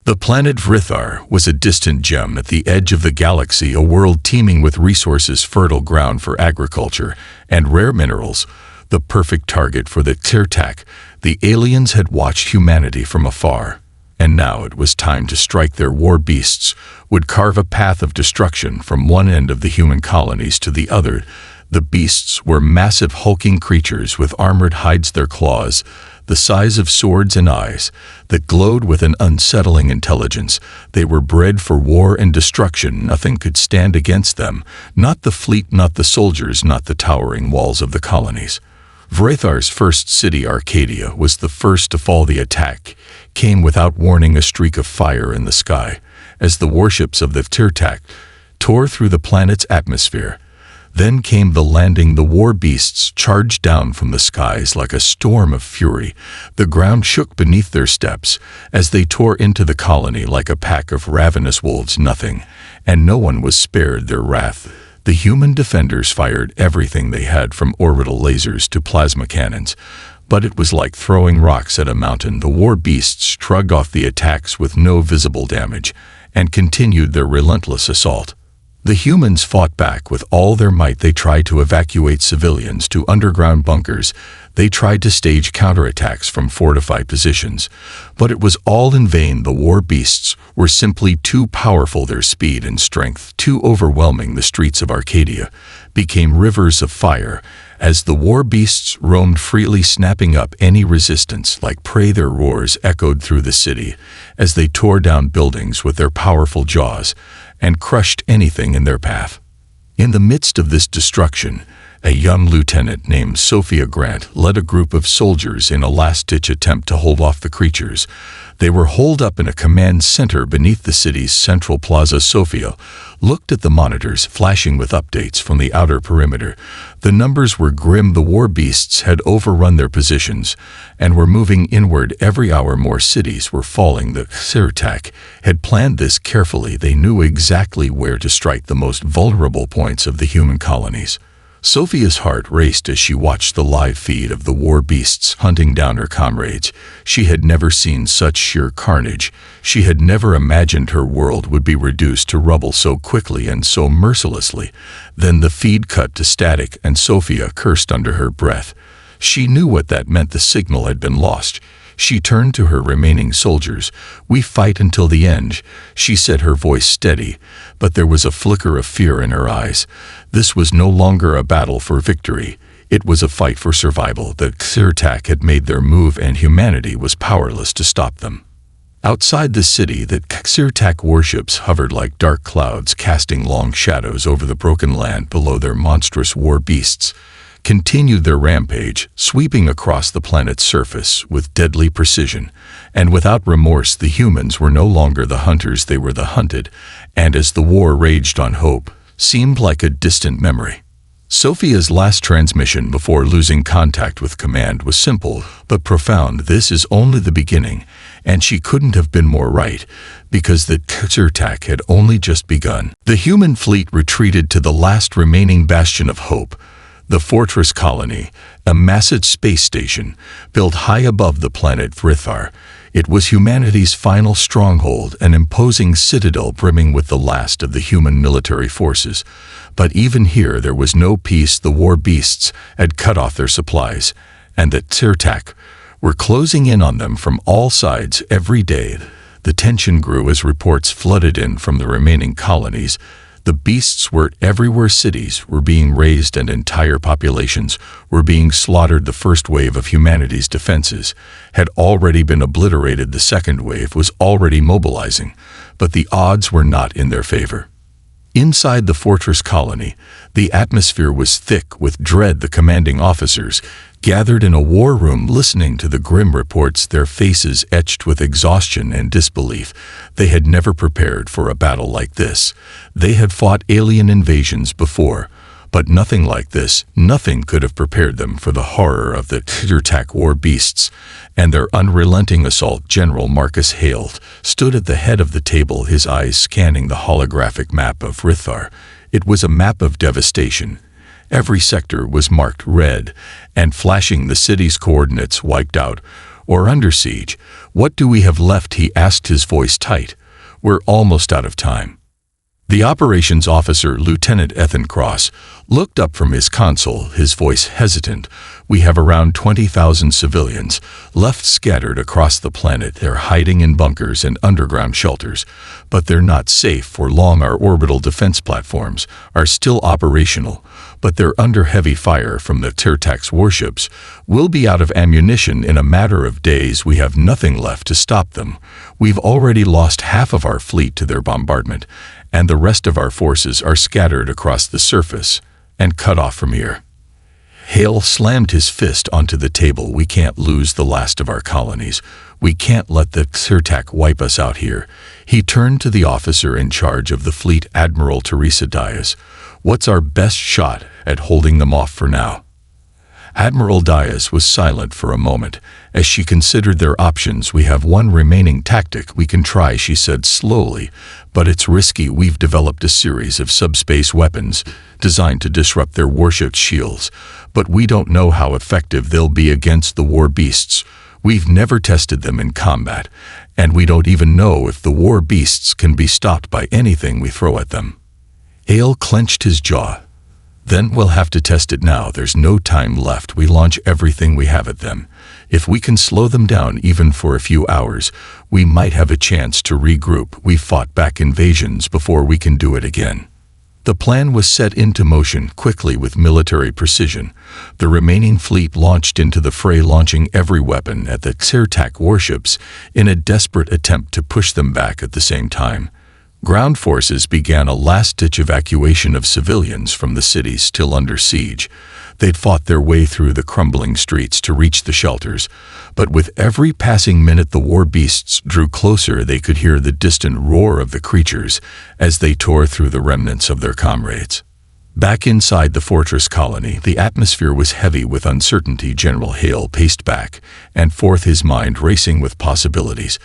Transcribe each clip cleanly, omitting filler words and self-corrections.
The planet Vrithar was a distant gem at the edge of the galaxy, a world teeming with resources, fertile ground for agriculture, and rare minerals, the perfect target for the Tirtak. The aliens had watched humanity from afar, and now it was time to strike. Their war beasts would carve a path of destruction from one end of the human colonies to the other. The beasts were massive hulking creatures with armored hides, their claws the size of swords, and eyes that glowed with an unsettling intelligence. They were bred for war and destruction. Nothing could stand against them, not the fleet, not the soldiers, not the towering walls of the colonies. Vrathar's first city, Arcadia, was the first to fall. The attack came without warning, a streak of fire in the sky, as the warships of the Tirtak tore through the planet's atmosphere. Then came the landing. The war beasts charged down from the skies like a storm of fury. The ground shook beneath their steps as they tore into the colony like a pack of ravenous wolves. Nothing and no one was spared their wrath. The human defenders fired everything they had, from orbital lasers to plasma cannons, but it was like throwing rocks at a mountain. The war beasts shrugged off the attacks with no visible damage and continued their relentless assault. The humans fought back with all their might. They tried to evacuate civilians to underground bunkers. They tried to stage counterattacks from fortified positions, but it was all in vain. The war beasts were simply too powerful. Their speed and strength too overwhelming. The streets of Arcadia became rivers of fire as the war beasts roamed freely, snapping up any resistance like prey. Their roars echoed through the city as they tore down buildings with their powerful jaws and crushed anything in their path. In the midst of this destruction, a young lieutenant named Sophia Grant led a group of soldiers in a last-ditch attempt to hold off the creatures. They were holed up in a command center beneath the city's central plaza. Sophia looked at the monitors flashing with updates from the outer perimeter. The numbers were grim. The war beasts had overrun their positions and were moving inward. Every hour more cities were falling. The Tirtak had planned this carefully. They knew exactly where to strike the most vulnerable points of the human colonies. Sophia's heart raced as she watched the live feed of the war beasts hunting down her comrades. She had never seen such sheer carnage. She had never imagined her world would be reduced to rubble so quickly and so mercilessly. Then the feed cut to static, and Sophia cursed under her breath. She knew what that meant. The signal had been lost. She turned to her remaining soldiers. "We fight until the end," she said, her voice steady, but there was a flicker of fear in her eyes. This was no longer a battle for victory. It was a fight for survival. The Tirtak had made their move, and humanity was powerless to stop them. Outside the city, the Tirtak warships hovered like dark clouds, casting long shadows over the broken land below. Their monstrous war beasts continued their rampage, sweeping across the planet's surface with deadly precision. And without remorse, the humans were no longer the hunters, they were the hunted. And as the war raged on, hope seemed like a distant memory. Sophia's last transmission before losing contact with command was simple but profound: "This is only the beginning." And she couldn't have been more right, because the Tirtak had only just begun. The human fleet retreated to the last remaining bastion of hope, the Fortress Colony, a massive space station built high above the planet Vrithar. It was humanity's final stronghold, an imposing citadel brimming with the last of the human military forces. But even here there was no peace. The war beasts had cut off their supplies, and the Tirtak were closing in on them from all sides. Every day the tension grew as reports flooded in from the remaining colonies. The beasts were everywhere. Cities were being razed and entire populations were being slaughtered. The first wave of humanity's defenses had already been obliterated. The second wave was already mobilizing, but the odds were not in their favor. Inside the Fortress Colony, the atmosphere was thick with dread. The commanding officers gathered in a war room, listening to the grim reports, their faces etched with exhaustion and disbelief. They had never prepared for a battle like this. They had fought alien invasions before, but nothing like this. Nothing could have prepared them for the horror of the Tirtak war beasts and their unrelenting assault. General Marcus Hale stood at the head of the table, his eyes scanning the holographic map of Vrithar. It was a map of devastation. Every sector was marked red and flashing, the city's coordinates wiped out, or under siege? What do we have left? He asked, his voice tight. We're almost out of time. The operations officer, Lieutenant Ethan Cross, looked up from his console, his voice hesitant. We have around 20,000 civilians left scattered across the planet. They're hiding in bunkers and underground shelters, but they're not safe for long. Our orbital defense platforms are still operational, but they're under heavy fire from the Tirtax warships. We'll be out of ammunition in a matter of days. We have nothing left to stop them. We've already lost half of our fleet to their bombardment, and the rest of our forces are scattered across the surface and cut off from here. Hale slammed his fist onto the table. We can't lose the last of our colonies. We can't let the Tirtac wipe us out here. He turned to the officer in charge of the fleet, Admiral Teresa Diaz. What's our best shot at holding them off for now? Admiral Diaz was silent for a moment as she considered their options. We have one remaining tactic we can try, she said slowly, but it's risky. We've developed a series of subspace weapons designed to disrupt their warship shields, but we don't know how effective they'll be against the war beasts. We've never tested them in combat, and we don't even know if the war beasts can be stopped by anything we throw at them. Hale clenched his jaw. Then we'll have to test it now. There's no time left. We launch everything we have at them. If we can slow them down even for a few hours, we might have a chance to regroup. We've fought back invasions before. We can do it again. The plan was set into motion quickly with military precision. The remaining fleet launched into the fray, launching every weapon at the Tirtac warships in a desperate attempt to push them back at the same time. Ground forces began a last-ditch evacuation of civilians from the cities still under siege. They'd fought their way through the crumbling streets to reach the shelters, but with every passing minute the war beasts drew closer. They could hear the distant roar of the creatures as they tore through the remnants of their comrades. Back inside the fortress colony, the atmosphere was heavy with uncertainty. General Hale paced back and forth, his mind racing with possibilities,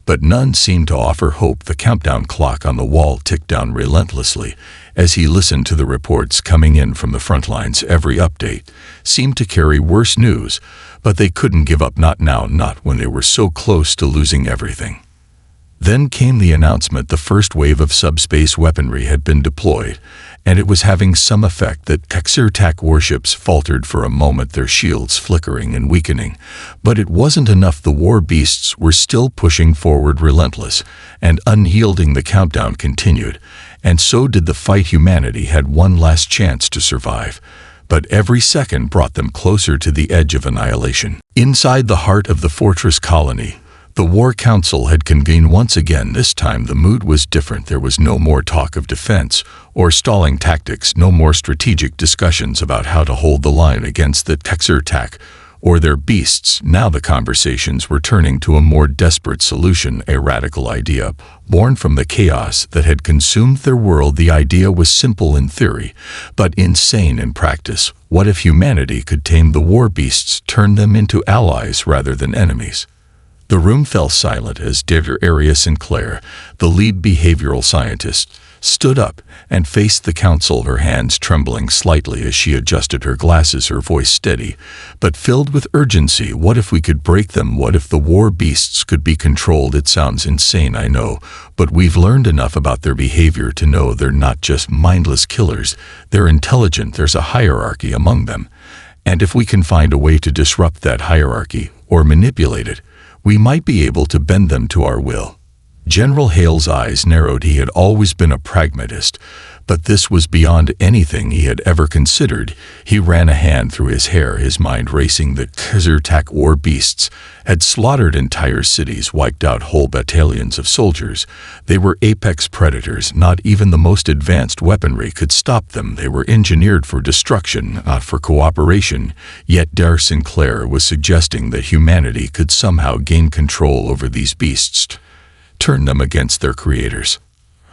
but none seemed to offer hope. The countdown clock on the wall ticked down relentlessly as he listened to the reports coming in from the front lines. Every update seemed to carry worse news, but they couldn't give up. Not now, not when they were so close to losing everything. Then came the announcement the first wave of subspace weaponry had been deployed, and it was having some effect. The Tirtac warships faltered for a moment, their shields flickering and weakening. But it wasn't enough. The war beasts were still pushing forward, relentless and unyielding. The countdown continued, and so did the fight. Humanity had one last chance to survive, but every second brought them closer to the edge of annihilation. Inside the heart of the fortress colony, the War Council had convened once again. This time the mood was different. There was no more talk of defense or stalling tactics, no more strategic discussions about how to hold the line against the Tirtac or their beasts. Now the conversations were turning to a more desperate solution, a radical idea born from the chaos that had consumed their world. The idea was simple in theory, but insane in practice. What if humanity could tame the war beasts, turn them into allies rather than enemies? The room fell silent as Dr. Aria Sinclair, the lead behavioral scientist, stood up and faced the council, her hands trembling slightly as she adjusted her glasses, her voice steady but filled with urgency. What if we could break them? What if the war beasts could be controlled? It sounds insane, I know, but we've learned enough about their behavior to know they're not just mindless killers. They're intelligent. There's a hierarchy among them. And if we can find a way to disrupt that hierarchy or manipulate it, we might be able to bend them to our will. General Hale's eyes narrowed. He had always been a pragmatist, but this was beyond anything he had ever considered. He ran a hand through his hair, his mind racing. The Tirtac war beasts had slaughtered entire cities, wiped out whole battalions of soldiers. They were apex predators. Not even the most advanced weaponry could stop them. They were engineered for destruction, not for cooperation. Yet Dr. Sinclair was suggesting that humanity could somehow gain control over these beasts, turn them against their creators.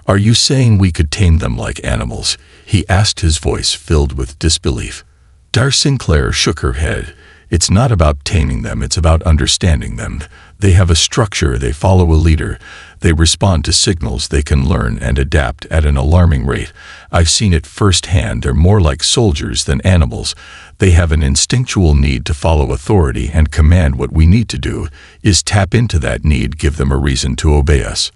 Are you saying we could tame them like animals? He asked, his voice filled with disbelief. Dr. Sinclair shook her head. It's not about taming them, it's about understanding them. They have a structure, they follow a leader, they respond to signals, they can learn and adapt at an alarming rate. I've seen it firsthand, they're more like soldiers than animals. They have an instinctual need to follow authority and command. What we need to do is tap into that need, give them a reason to obey us.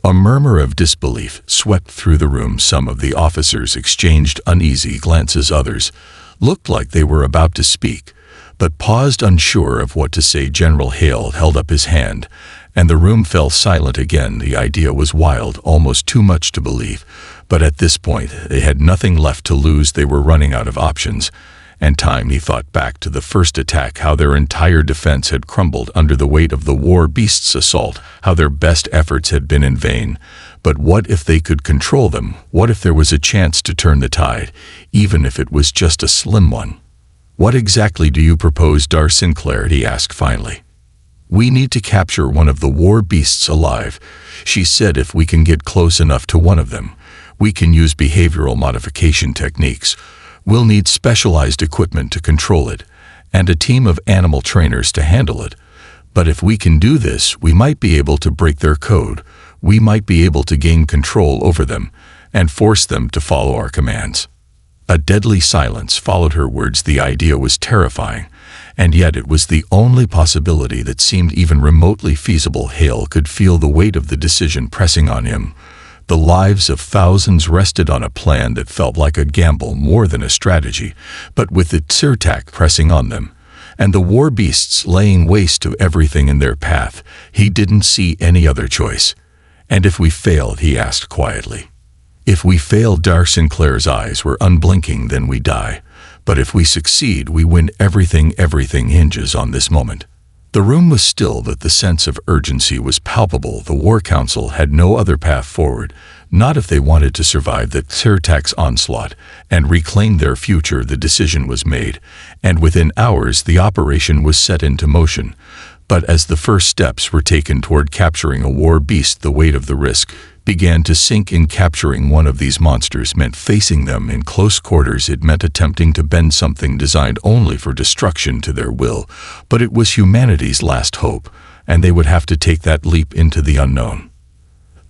A murmur of disbelief swept through the room. Some of the officers exchanged uneasy glances, others looked like they were about to speak, but paused, unsure of what to say. General Hale held up his hand, and the room fell silent again. The idea was wild, almost too much to believe, but at this point they had nothing left to lose. They were running out of options and time. He thought back to the first attack, how their entire defense had crumbled under the weight of the war beast's assault, how their best efforts had been in vain. But what if they could control them? What if there was a chance to turn the tide, even if it was just a slim one? "What exactly do you propose, Dar Sinclair?" he asked finally. "We need to capture one of the war beasts alive," she said. "If we can get close enough to one of them, we can use behavioral modification techniques. We'll need specialized equipment to control it, and a team of animal trainers to handle it. But if we can do this, we might be able to break their code. We might be able to gain control over them and force them to follow our commands." A deadly silence followed her words. The idea was terrifying, and yet it was the only possibility that seemed even remotely feasible. Hale could feel the weight of the decision pressing on him. The lives of thousands rested on a plan that felt like a gamble more than a strategy, but with the Tirtak pressing on them, and the war beasts laying waste to everything in their path, he didn't see any other choice. "And if we failed?" he asked quietly. "If we fail," Dar Sinclair's eyes were unblinking, "then we die. But if we succeed, we win everything. Everything hinges on this moment." The room was still, but the sense of urgency was palpable. The War Council had no other path forward, not if they wanted to survive the Tirtak's onslaught and reclaim their future. The decision was made, and within hours the operation was set into motion. But as the first steps were taken toward capturing a war beast, the weight of the risk began to sink in. Capturing one of these monsters meant facing them in close quarters. It meant attempting to bend something designed only for destruction to their will. But it was humanity's last hope, and they would have to take that leap into the unknown.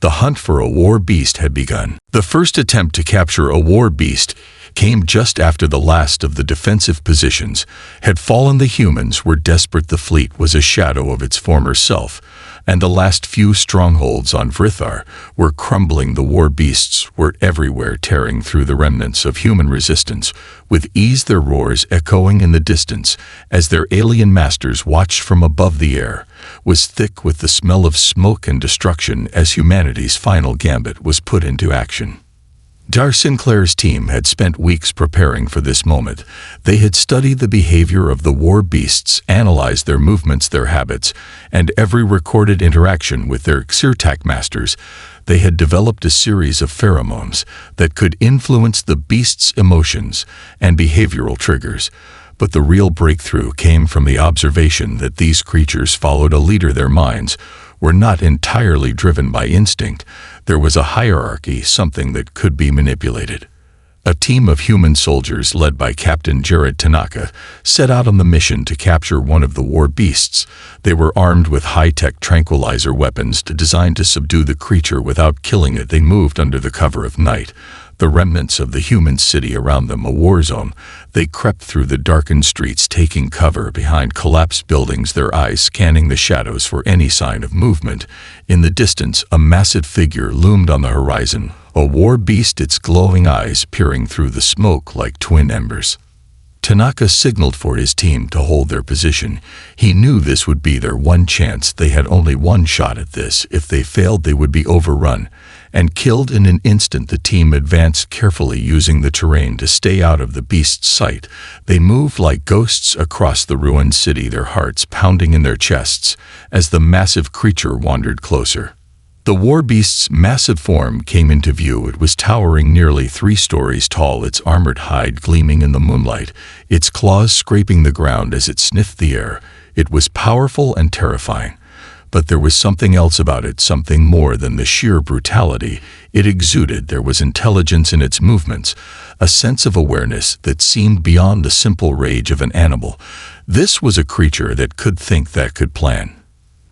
The hunt for a war beast had begun. The first attempt to capture a war beast came just after the last of the defensive positions had fallen. The humans were desperate. The fleet was a shadow of its former self, and the last few strongholds on Vrithar were crumbling. The war beasts were everywhere, tearing through the remnants of human resistance with ease, their roars echoing in the distance as their alien masters watched from above. The air was thick with the smell of smoke and destruction as humanity's final gambit was put into action. Dar Sinclair's team had spent weeks preparing for this moment. They had studied the behavior of the war beasts, analyzed their movements, their habits, and every recorded interaction with their Tirtak masters. They had developed a series of pheromones that could influence the beast's emotions and behavioral triggers. But the real breakthrough came from the observation that these creatures followed a leader. Their minds were not entirely driven by instinct. There was a hierarchy, something that could be manipulated. A team of human soldiers led by Captain Jared Tanaka set out on the mission to capture one of the war beasts. They were armed with high-tech tranquilizer weapons designed to subdue the creature without killing it. They moved under the cover of night, the remnants of the human city around them a war zone. They crept through the darkened streets, taking cover behind collapsed buildings, their eyes scanning the shadows for any sign of movement. In the distance, a massive figure loomed on the horizon, a war beast, its glowing eyes peering through the smoke like twin embers. Tanaka signaled for his team to hold their position. He knew this would be their one chance. They had only one shot at this. If they failed, they would be overrun and killed in an instant. The team advanced carefully, using the terrain to stay out of the beast's sight. They moved like ghosts across the ruined city, their hearts pounding in their chests as the massive creature wandered closer. The war beast's massive form came into view. It was towering nearly 3 stories tall, its armored hide gleaming in the moonlight, its claws scraping the ground as it sniffed the air. It was powerful and terrifying. But there was something else about it, something more than the sheer brutality it exuded. There was intelligence in its movements, a sense of awareness that seemed beyond the simple rage of an animal. This was a creature that could think, that could plan.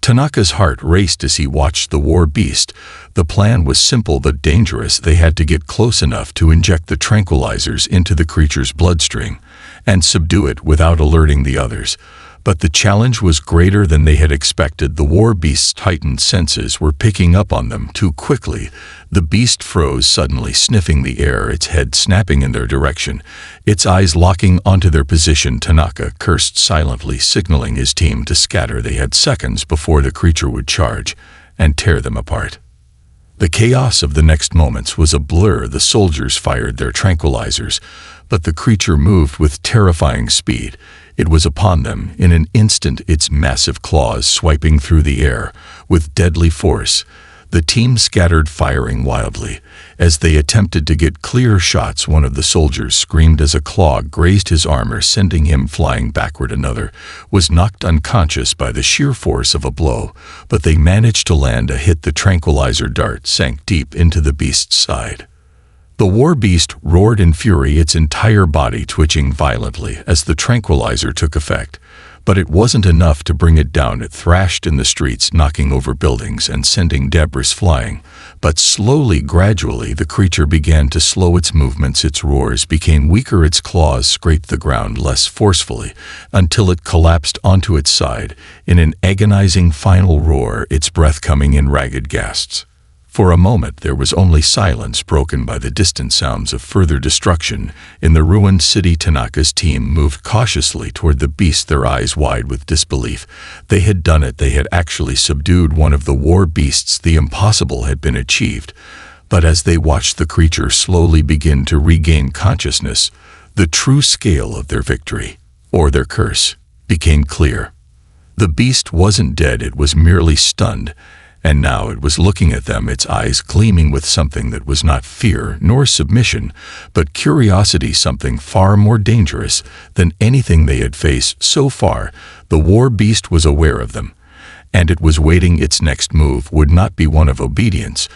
Tanaka's heart raced as he watched the war beast. The plan was simple but dangerous. They had to get close enough to inject the tranquilizers into the creature's bloodstream and subdue it without alerting the others. But the challenge was greater than they had expected. The war beast's heightened senses were picking up on them too quickly. The beast froze suddenly, sniffing the air, its head snapping in their direction, its eyes locking onto their position. Tanaka cursed silently, signaling his team to scatter. They had seconds before the creature would charge and tear them apart. The chaos of the next moments was a blur. The soldiers fired their tranquilizers, but the creature moved with terrifying speed. It was upon them in an instant, its massive claws swiping through the air with deadly force. The team scattered, firing wildly. As they attempted to get clear shots, one of the soldiers screamed as a claw grazed his armor, sending him flying backward. Another was knocked unconscious by the sheer force of a blow, but they managed to land a hit. The tranquilizer dart sank deep into the beast's side. The war beast roared in fury, its entire body twitching violently as the tranquilizer took effect. But it wasn't enough to bring it down. It thrashed in the streets, knocking over buildings and sending debris flying. But slowly, gradually, the creature began to slow its movements. Its roars became weaker, its claws scraped the ground less forcefully, until it collapsed onto its side in an agonizing final roar, its breath coming in ragged gasps. For a moment there was only silence, broken by the distant sounds of further destruction. In the ruined city, Tanaka's team moved cautiously toward the beast, their eyes wide with disbelief. They had done it. They had actually subdued one of the war beasts. The impossible had been achieved. But as they watched the creature slowly begin to regain consciousness, the true scale of their victory, or their curse, became clear. The beast wasn't dead, it was merely stunned. And now it was looking at them, its eyes gleaming with something that was not fear nor submission, but curiosity, something far more dangerous than anything they had faced so far. The war beast was aware of them, and it was waiting. Its next move would not be one of obedience,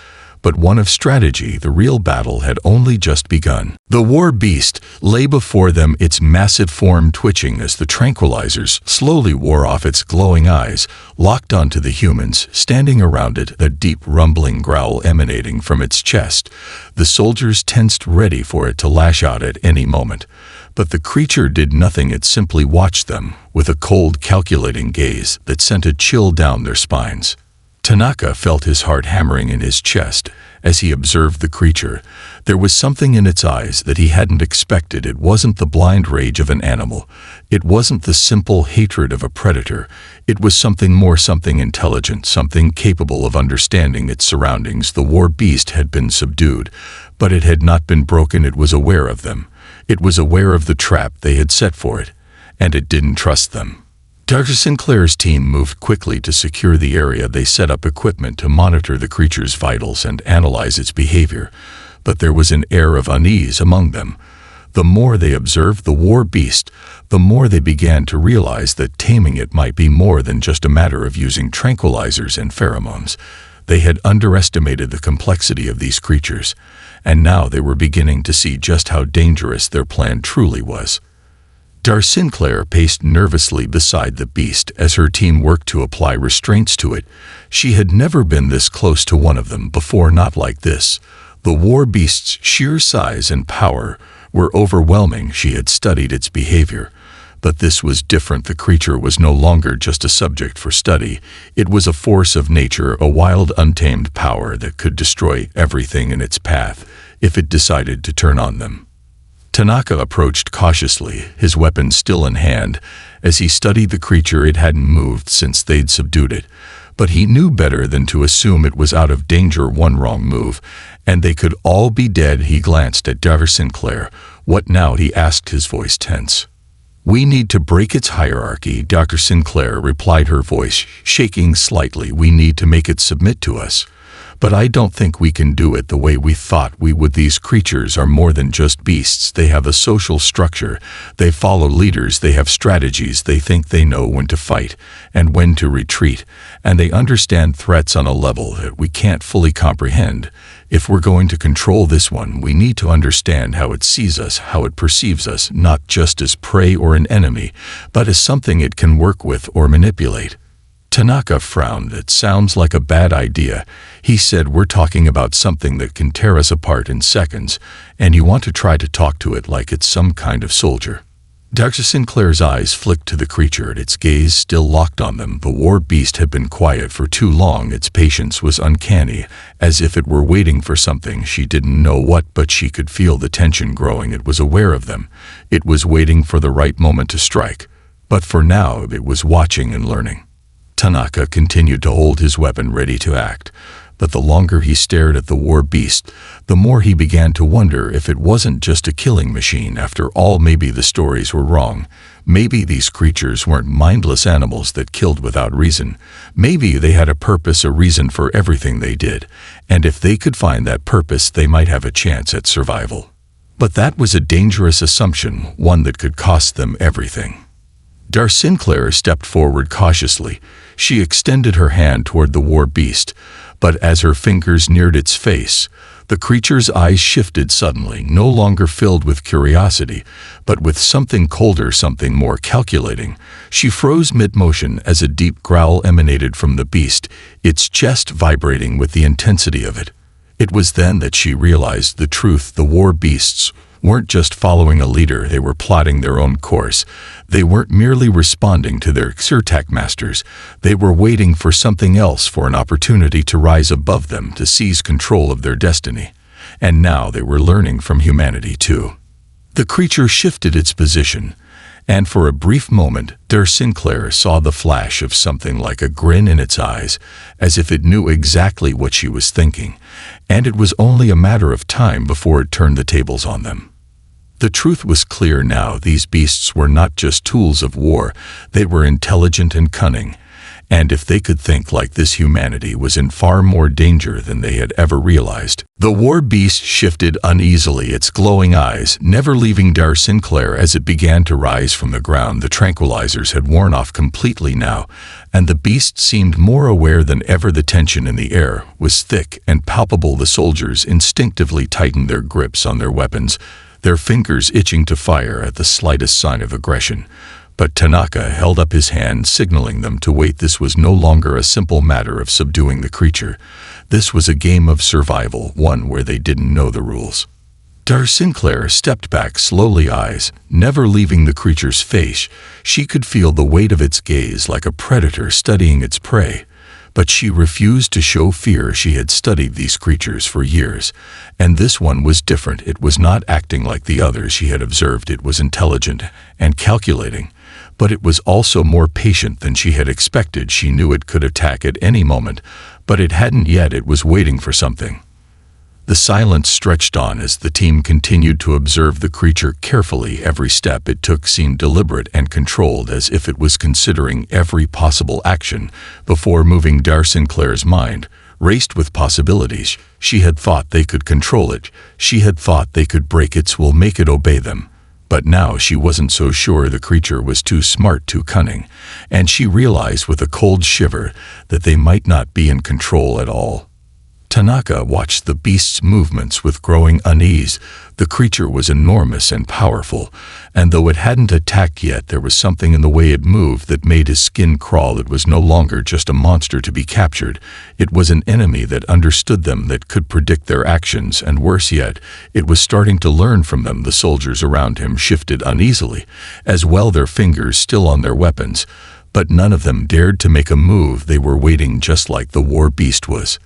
but one of strategy. The real battle had only just begun. The war beast lay before them, its massive form twitching as the tranquilizers slowly wore off. Its glowing eyes locked onto the humans standing around it, a deep rumbling growl emanating from its chest. The soldiers tensed, ready for it to lash out at any moment. But the creature did nothing. It simply watched them with a cold, calculating gaze that sent a chill down their spines. Tanaka felt his heart hammering in his chest as he observed the creature. There was something in its eyes that he hadn't expected. It wasn't the blind rage of an animal. It wasn't the simple hatred of a predator. It was something more, something intelligent, something capable of understanding its surroundings. The war beast had been subdued, but it had not been broken. It was aware of them. It was aware of the trap they had set for it, and it didn't trust them. Dr. Sinclair's team moved quickly to secure the area. They set up equipment to monitor the creature's vitals and analyze its behavior, but there was an air of unease among them. The more they observed the war beast, the more they began to realize that taming it might be more than just a matter of using tranquilizers and pheromones. They had underestimated the complexity of these creatures, and now they were beginning to see just how dangerous their plan truly was. Dar Sinclair paced nervously beside the beast as her team worked to apply restraints to it. She had never been this close to one of them before, not like this. The war beast's sheer size and power were overwhelming. She had studied its behavior, but this was different. The creature was no longer just a subject for study. It was a force of nature, a wild, untamed power that could destroy everything in its path if it decided to turn on them. Tanaka approached cautiously, his weapon still in hand. As he studied the creature, it hadn't moved since they'd subdued it, but he knew better than to assume it was out of danger. One wrong move, and they could all be dead. He glanced at Dr. Sinclair. "What now?" he asked, his voice tense. "We need to break its hierarchy," Dr. Sinclair replied, her voice shaking slightly. "We need to make it submit to us." But I don't think we can do it the way we thought we would. These creatures are more than just beasts. They have a social structure. They follow leaders. They have strategies. They think they know when to fight and when to retreat. And they understand threats on a level that we can't fully comprehend. If we're going to control this one, we need to understand how it sees us, how it perceives us, not just as prey or an enemy, but as something it can work with or manipulate. Tanaka frowned. It sounds like a bad idea. He said, we're talking about something that can tear us apart in seconds, and you want to try to talk to it like it's some kind of soldier. Dr. Sinclair's eyes flicked to the creature, its gaze still locked on them. The war beast had been quiet for too long. Its patience was uncanny, as if it were waiting for something. She didn't know what, but she could feel the tension growing. It was aware of them. It was waiting for the right moment to strike. But for now, it was watching and learning. Tanaka continued to hold his weapon ready to act, but the longer he stared at the war beast, the more he began to wonder if it wasn't just a killing machine. After all, maybe the stories were wrong. Maybe these creatures weren't mindless animals that killed without reason. Maybe they had a purpose, a reason for everything they did, and if they could find that purpose, they might have a chance at survival. But that was a dangerous assumption, one that could cost them everything. Dar Sinclair stepped forward cautiously. She extended her hand toward the war beast, but as her fingers neared its face, the creature's eyes shifted suddenly, no longer filled with curiosity, but with something colder, something more calculating. She froze mid-motion as a deep growl emanated from the beast, its chest vibrating with the intensity of it. It was then that she realized the truth. The war beasts weren't just following a leader, they were plotting their own course. They weren't merely responding to their Xertac masters, they were waiting for something else, for an opportunity to rise above them, to seize control of their destiny. And now they were learning from humanity too. The creature shifted its position, and for a brief moment, Dar Sinclair saw the flash of something like a grin in its eyes, as if it knew exactly what she was thinking, and it was only a matter of time before it turned the tables on them. The truth was clear now. These beasts were not just tools of war, they were intelligent and cunning, and if they could think like this, humanity was in far more danger than they had ever realized. The war beast shifted uneasily, its glowing eyes never leaving Dar Sinclair as it began to rise from the ground. The tranquilizers had worn off completely now, and the beast seemed more aware than ever. The tension in the air was thick and palpable. The soldiers instinctively tightened their grips on their weapons, their fingers itching to fire at the slightest sign of aggression. But Tanaka held up his hand, signaling them to wait. This was no longer a simple matter of subduing the creature. This was a game of survival, one where they didn't know the rules. Dar Sinclair stepped back slowly, eyes never leaving the creature's face. She could feel the weight of its gaze like a predator studying its prey. But she refused to show fear. She had studied these creatures for years, and this one was different. It was not acting like the others she had observed. It was intelligent and calculating, but it was also more patient than she had expected. She knew it could attack at any moment, but it hadn't yet. It was waiting for something. The silence stretched on as the team continued to observe the creature carefully. Every step it took seemed deliberate and controlled, as if it was considering every possible action before moving. Dar Sinclair's mind raced with possibilities. She had thought they could control it. She had thought they could break its will, make it obey them. But now she wasn't so sure. The creature was too smart, too cunning, and she realized with a cold shiver that they might not be in control at all. Tanaka watched the beast's movements with growing unease. The creature was enormous and powerful, and though it hadn't attacked yet, there was something in the way it moved that made his skin crawl. It was no longer just a monster to be captured. It was an enemy that understood them, that could predict their actions, and worse yet, it was starting to learn from them. The soldiers around him shifted uneasily, as well, their fingers still on their weapons, but none of them dared to make a move. They were waiting, just like the war beast was.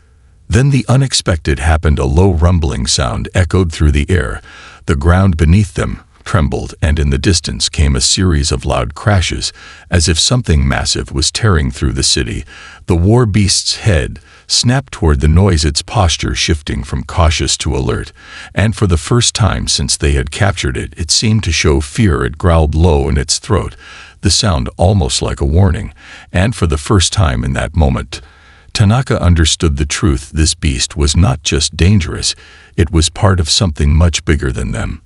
Then the unexpected happened. A low rumbling sound echoed through the air. The ground beneath them trembled, and in the distance came a series of loud crashes, as if something massive was tearing through the city. The war beast's head snapped toward the noise, its posture shifting from cautious to alert, and for the first time since they had captured it, it seemed to show fear. It growled low in its throat, the sound almost like a warning, and for the first time in that moment, Tanaka understood the truth. This beast was not just dangerous, it was part of something much bigger than them.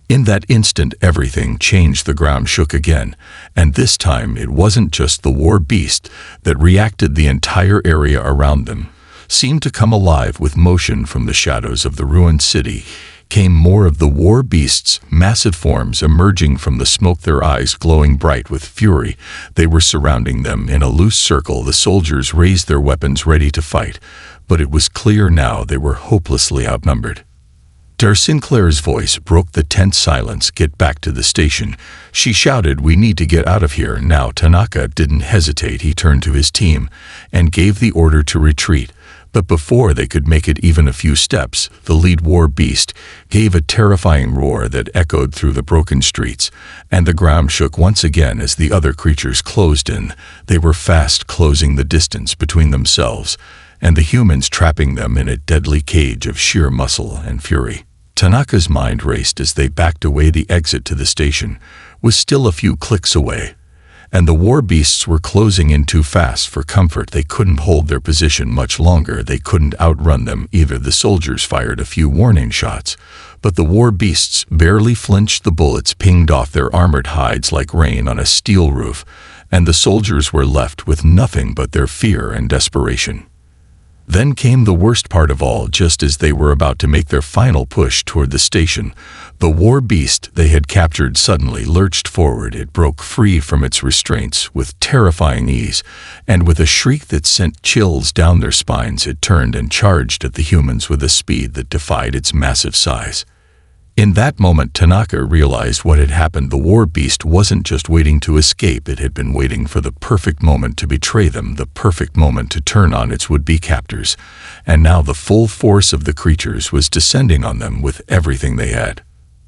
In that instant, everything changed. The ground shook again, and this time it wasn't just the war beast that reacted. The entire area around them seemed to come alive with motion. From the shadows of the ruined city came more of the war beast's massive forms emerging from the smoke, their eyes glowing bright with fury. They were surrounding them in a loose circle. The soldiers raised their weapons ready to fight, but it was clear now they were hopelessly outnumbered. Dar Sinclair's voice broke the tense silence. "Get back to the station," she shouted. "We need to get out of here now." Tanaka didn't hesitate. He turned to his team and gave the order to retreat. But before they could make it even a few steps, the lead war beast gave a terrifying roar that echoed through the broken streets, and the ground shook once again as the other creatures closed in. They were fast closing the distance between themselves and the humans, trapping them in a deadly cage of sheer muscle and fury. Tanaka's mind raced as they backed away. The exit to the station was still a few clicks away, and the war beasts were closing in too fast for comfort. They couldn't hold their position much longer. They couldn't outrun them either. The soldiers fired a few warning shots, but the war beasts barely flinched. The bullets pinged off their armored hides like rain on a steel roof, and the soldiers were left with nothing but their fear and desperation. Then came the worst part of all. Just as they were about to make their final push toward the station, the war beast they had captured suddenly lurched forward. It broke free from its restraints with terrifying ease, and with a shriek that sent chills down their spines, it turned and charged at the humans with a speed that defied its massive size. In that moment, Tanaka realized what had happened. The war beast wasn't just waiting to escape. It had been waiting for the perfect moment to betray them, the perfect moment to turn on its would-be captors. And now the full force of the creatures was descending on them with everything they had.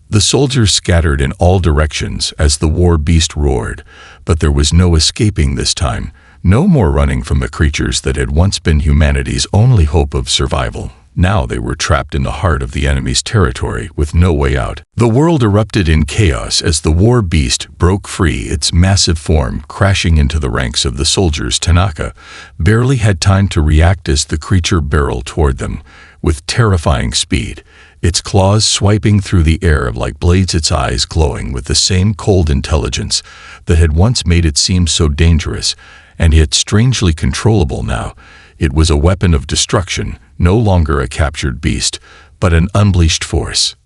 The soldiers scattered in all directions as the war beast roared, but there was no escaping this time. No more running from the creatures that had once been humanity's only hope of survival. Now they were trapped in the heart of the enemy's territory with no way out. The world erupted in chaos as the war beast broke free, its massive form crashing into the ranks of the soldiers. Tanaka barely had time to react as the creature barreled toward them with terrifying speed, its claws swiping through the air like blades, its eyes glowing with the same cold intelligence that had once made it seem so dangerous and yet strangely controllable now. It was a weapon of destruction, no longer a captured beast, but an unleashed force.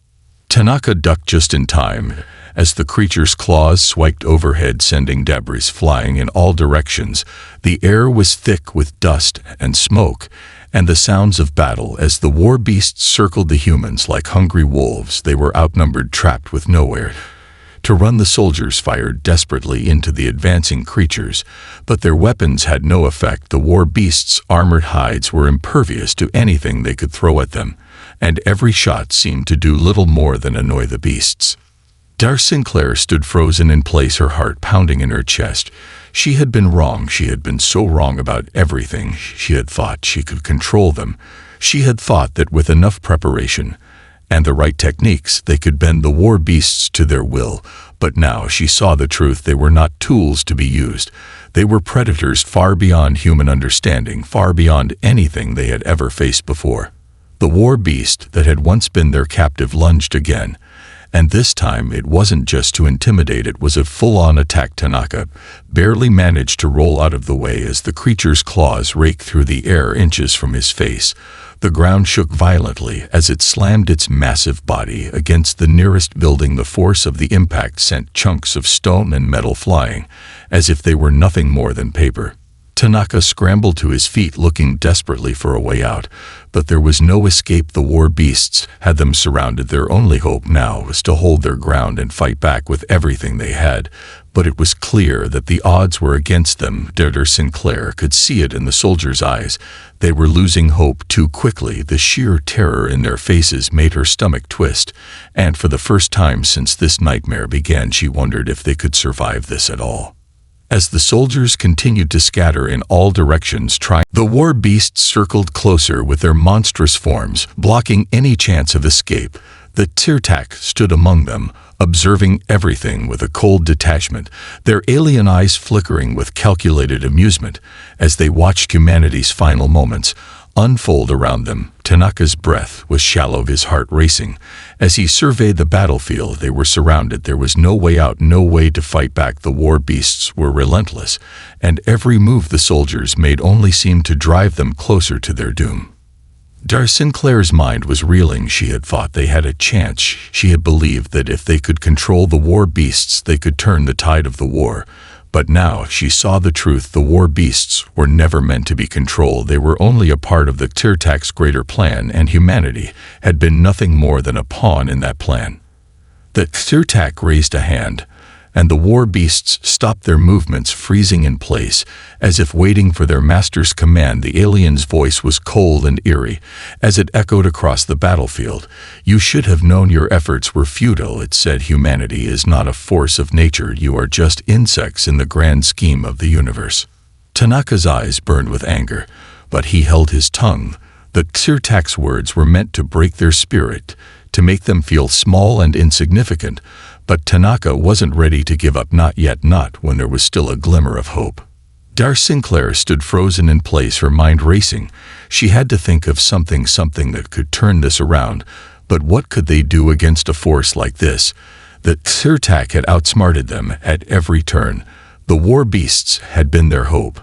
Tanaka ducked just in time as the creature's claws swiped overhead, sending debris flying in all directions. The air was thick with dust and smoke, and the sounds of battle as the war beasts circled the humans like hungry wolves. They were outnumbered, trapped with nowhere to run. The soldiers fired desperately into the advancing creatures, but their weapons had no effect. The war beasts' armored hides were impervious to anything they could throw at them, and every shot seemed to do little more than annoy the beasts. Dar Sinclair stood frozen in place, her heart pounding in her chest. She had been wrong. She had been so wrong about everything. She had thought she could control them. She had thought that with enough preparation and the right techniques, they could bend the war beasts to their will. But now she saw the truth. They were not tools to be used. They were predators far beyond human understanding, far beyond anything they had ever faced before. The war beast that had once been their captive lunged again, and this time it wasn't just to intimidate, it was a full-on attack. Tanaka barely managed to roll out of the way as the creature's claws raked through the air inches from his face. The ground shook violently as it slammed its massive body against the nearest building. The force of the impact sent chunks of stone and metal flying, as if they were nothing more than paper. Tanaka scrambled to his feet, looking desperately for a way out, but there was no escape. The war beasts had them surrounded. Their only hope now was to hold their ground and fight back with everything they had. But it was clear that the odds were against them. Dar Sinclair could see it in the soldiers' eyes. They were losing hope too quickly. The sheer terror in their faces made her stomach twist, and for the first time since this nightmare began, she wondered if they could survive this at all. As the soldiers continued to scatter in all directions, the war beasts circled closer with their monstrous forms, blocking any chance of escape. The Tirtak stood among them, observing everything with a cold detachment, their alien eyes flickering with calculated amusement as they watched humanity's final moments unfold around them. Tanaka's breath was shallow, his heart racing. As he surveyed the battlefield, they were surrounded. There was no way out, no way to fight back. The war beasts were relentless, and every move the soldiers made only seemed to drive them closer to their doom. Sinclair's mind was reeling. She had thought they had a chance. She had believed that if they could control the war beasts, they could turn the tide of the war. But now she saw the truth. The war beasts were never meant to be controlled. They were only a part of the Tirtak's greater plan, and humanity had been nothing more than a pawn in that plan. The Tirtak raised a hand, and the war beasts stopped their movements, freezing in place, as if waiting for their master's command. The alien's voice was cold and eerie, as it echoed across the battlefield. "You should have known your efforts were futile," it said. "Humanity is not a force of nature. You are just insects in the grand scheme of the universe." Tanaka's eyes burned with anger, but he held his tongue. The Tirtak's words were meant to break their spirit, to make them feel small and insignificant, but Tanaka wasn't ready to give up, not yet, not when there was still a glimmer of hope. Sinclair stood frozen in place, her mind racing. She had to think of something that could turn this around, but what could they do against a force like this? The Tirtak had outsmarted them at every turn. The war beasts had been their hope,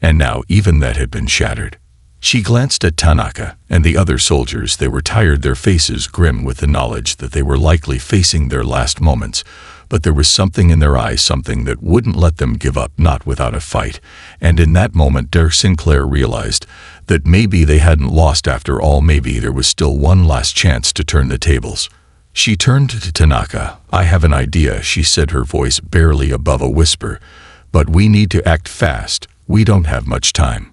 and now even that had been shattered. She glanced at Tanaka and the other soldiers. They were tired, their faces grim with the knowledge that they were likely facing their last moments. But there was something in their eyes, something that wouldn't let them give up, not without a fight. And in that moment, Sinclair realized that maybe they hadn't lost after all. Maybe there was still one last chance to turn the tables. She turned to Tanaka. "I have an idea," she said, her voice barely above a whisper. "But we need to act fast. We don't have much time."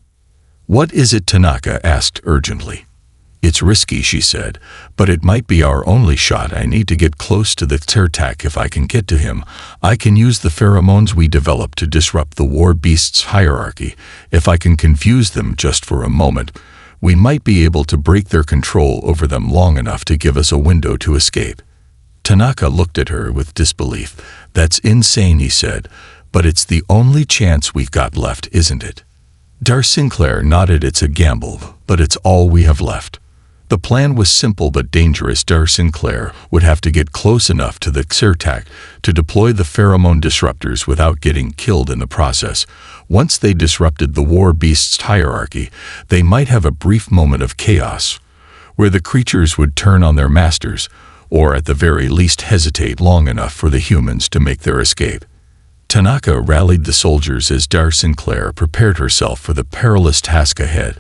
"What is it?" Tanaka asked urgently. "It's risky," she said, "but it might be our only shot. I need to get close to the Tirtak. If I can get to him, I can use the pheromones we developed to disrupt the war beasts' hierarchy. If I can confuse them just for a moment, we might be able to break their control over them long enough to give us a window to escape." Tanaka looked at her with disbelief. "That's insane," he said, "but it's the only chance we've got left, isn't it?" Sinclair nodded. "It's a gamble, but it's all we have left." The plan was simple but dangerous. Sinclair would have to get close enough to the Tirtak to deploy the pheromone disruptors without getting killed in the process. Once they disrupted the war beast's hierarchy, they might have a brief moment of chaos, where the creatures would turn on their masters, or at the very least hesitate long enough for the humans to make their escape. Tanaka rallied the soldiers as Sinclair prepared herself for the perilous task ahead.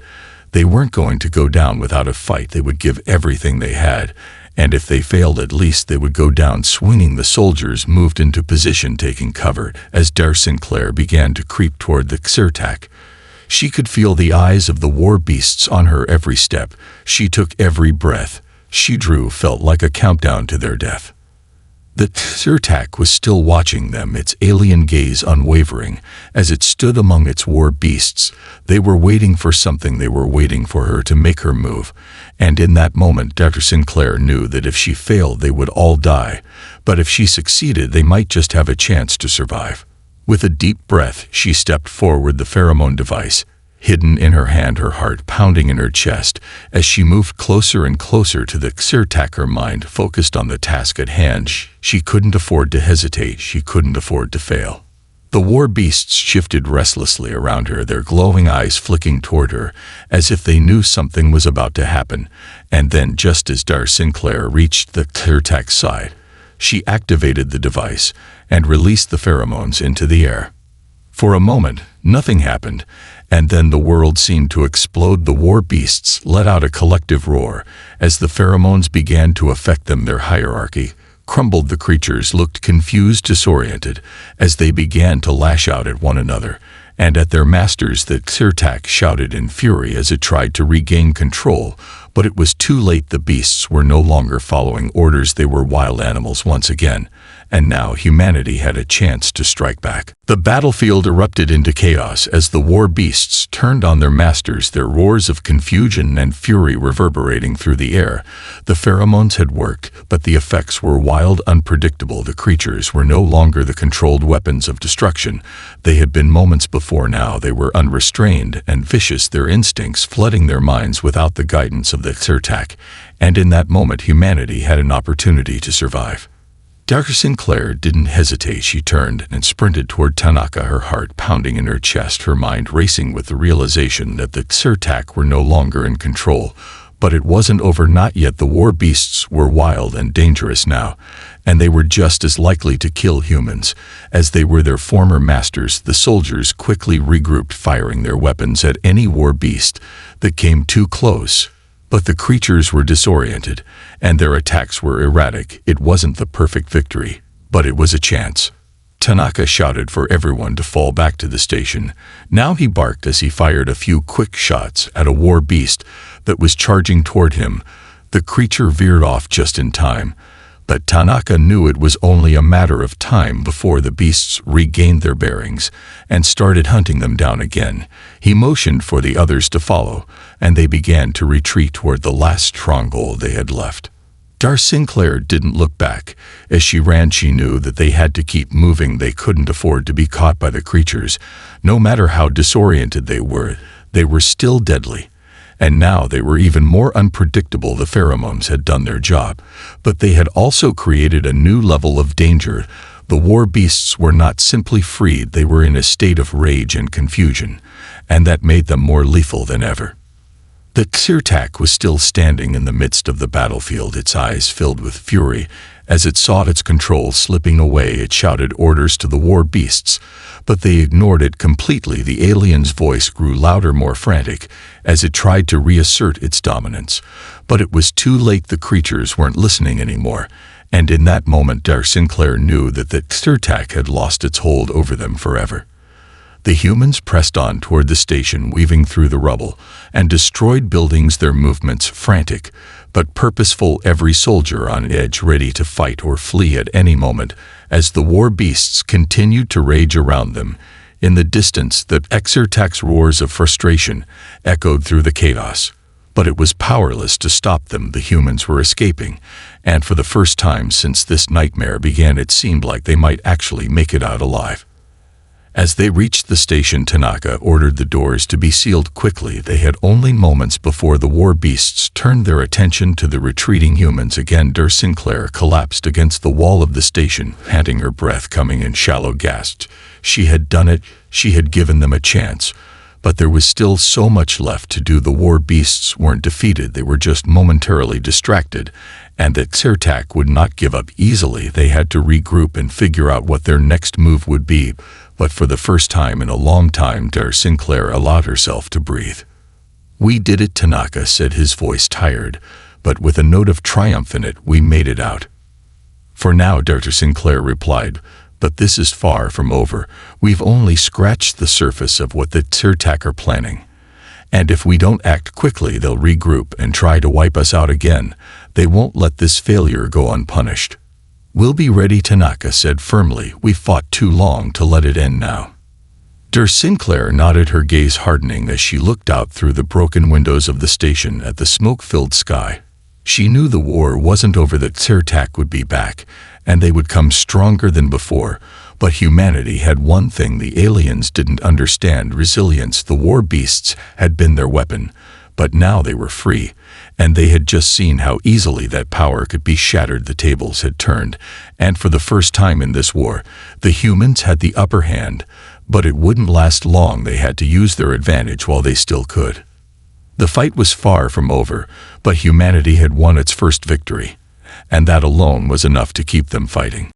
They weren't going to go down without a fight. They would give everything they had, and if they failed, at least they would go down swinging. The soldiers moved into position, taking cover as Sinclair began to creep toward the Tirtak. She could feel the eyes of the war beasts on her every step. She took every breath she drew felt like a countdown to their death. The Tirtak was still watching them, its alien gaze unwavering, as it stood among its war beasts. They were waiting for something. They were waiting for her to make her move. And in that moment, Sinclair knew that if she failed, they would all die. But if she succeeded, they might just have a chance to survive. With a deep breath, she stepped forward, the pheromone device hidden in her hand, her heart pounding in her chest. As she moved closer and closer to the Tirtak, her mind focused on the task at hand. She couldn't afford to hesitate. She couldn't afford to fail. The war beasts shifted restlessly around her, their glowing eyes flicking toward her, as if they knew something was about to happen. And then, just as Sinclair reached the Tirtak's side, she activated the device and released the pheromones into the air. For a moment, nothing happened, and then the world seemed to explode. The war beasts let out a collective roar as the pheromones began to affect them. Their hierarchy crumbled. The creatures looked confused, disoriented, as they began to lash out at one another and at their masters. The Tirtak shouted in fury as it tried to regain control, but it was too late. The beasts were no longer following orders. They were wild animals once again, and now humanity had a chance to strike back. The battlefield erupted into chaos as the war beasts turned on their masters, their roars of confusion and fury reverberating through the air. The pheromones had worked, but the effects were wild, unpredictable. The creatures were no longer the controlled weapons of destruction they had been moments before. Now they were unrestrained and vicious, their instincts flooding their minds without the guidance of the Xertak, and in that moment humanity had an opportunity to survive. Dr. Sinclair didn't hesitate. She turned and sprinted toward Tanaka, her heart pounding in her chest, her mind racing with the realization that the Xertak were no longer in control. But it wasn't over, not yet. The war beasts were wild and dangerous now, and they were just as likely to kill humans as they were their former masters. The soldiers quickly regrouped, firing their weapons at any war beast that came too close. But the creatures were disoriented, and their attacks were erratic. It wasn't the perfect victory, but it was a chance. Tanaka shouted for everyone to fall back to the station. Now he barked as he fired a few quick shots at a war beast that was charging toward him. The creature veered off just in time, but Tanaka knew it was only a matter of time before the beasts regained their bearings and started hunting them down again. He motioned for the others to follow, and they began to retreat toward the last stronghold they had left. Dar Sinclair didn't look back. As she ran, she knew that they had to keep moving. They couldn't afford to be caught by the creatures. No matter how disoriented they were still deadly. And now they were even more unpredictable. The pheromones had done their job, but they had also created a new level of danger. The war beasts were not simply freed, they were in a state of rage and confusion, and that made them more lethal than ever. The Xertak was still standing in the midst of the battlefield, its eyes filled with fury. As it sought its control slipping away, it shouted orders to the war beasts, but they ignored it completely. The alien's voice grew louder, more frantic, as it tried to reassert its dominance. But it was too late. The creatures weren't listening anymore, and in that moment Dar Sinclair knew that the Xertak had lost its hold over them forever. The humans pressed on toward the station, weaving through the rubble, and destroyed buildings, their movements frantic but purposeful, every soldier on edge, ready to fight or flee at any moment as the war beasts continued to rage around them. In the distance, the Xertak's roars of frustration echoed through the chaos, but it was powerless to stop them. The humans were escaping, and for the first time since this nightmare began, it seemed like they might actually make it out alive. As they reached the station, Tanaka ordered the doors to be sealed quickly. They had only moments before the war beasts turned their attention to the retreating humans again. Dar Sinclair collapsed against the wall of the station, panting, her breath coming in shallow gasps. She had done it. She had given them a chance. But there was still so much left to do. The war beasts weren't defeated. They were just momentarily distracted, and the Xertak would not give up easily. They had to regroup and figure out what their next move would be. But for the first time in a long time, Dar Sinclair allowed herself to breathe. "We did it," Tanaka said, his voice tired, but with a note of triumph in it. "We made it out." "For now," Dr. Sinclair replied, "but this is far from over. We've only scratched the surface of what the Xertak are planning. And if we don't act quickly, they'll regroup and try to wipe us out again. They won't let this failure go unpunished." "We'll be ready," Tanaka said firmly. "We fought too long to let it end now." Dar Sinclair nodded, her gaze hardening as she looked out through the broken windows of the station at the smoke-filled sky. She knew the war wasn't over, that Xertak would be back, and they would come stronger than before. But humanity had one thing the aliens didn't understand: resilience. The war beasts had been their weapon, but now they were free, and they had just seen how easily that power could be shattered. The tables had turned, and for the first time in this war, the humans had the upper hand, but it wouldn't last long. They had to use their advantage while they still could. The fight was far from over, but humanity had won its first victory, and that alone was enough to keep them fighting.